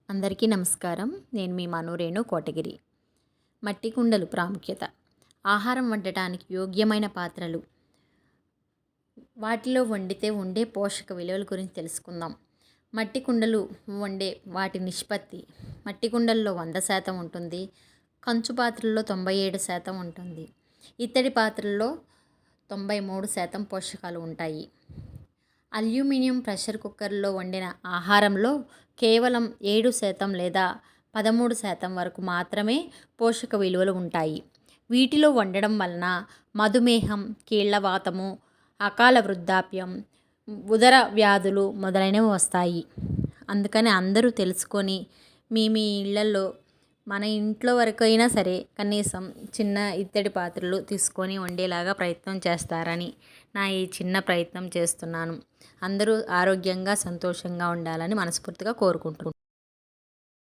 అందరికీ నమస్కారం. నేను మీ మనూరేణు కోటగిరి. మట్టి కుండలు ప్రాముఖ్యత. ఆహారం వండటానికి యోగ్యమైన పాత్రలు. వాటిలో వండితే ఉండే పోషక విలువల గురించి తెలుసుకుందాం. మట్టి కుండలు వండే వాటి నిష్పత్తి. మట్టి కుండల్లో 100% ఉంటుంది. కంచు పాత్రల్లో 97% ఉంటుంది. ఇత్తడి పాత్రల్లో 93% పోషకాలు ఉంటాయి. అల్యూమినియం ప్రెషర్ కుక్కర్లో వండిన ఆహారంలో కేవలం 7% లేదా 13% వరకు మాత్రమే పోషక విలువలు ఉంటాయి. వీటిలో వండడం వలన మధుమేహం, కీళ్లవాతము, అకాల వృద్ధాప్యం, ఉదర వ్యాధులు మొదలైనవి వస్తాయి. అందుకని అందరూ తెలుసుకొని మీ ఇళ్లలో మన ఇంట్లో వరకైనా సరే కనీసం చిన్న ఇత్తడి పాత్రలు తీసుకొని వండేలాగా ప్రయత్నం చేస్తారని నా ఈ చిన్న ప్రయత్నం చేస్తున్నాను. అందరూ ఆరోగ్యంగా సంతోషంగా ఉండాలని మనస్ఫూర్తిగా కోరుకుంటున్నాను.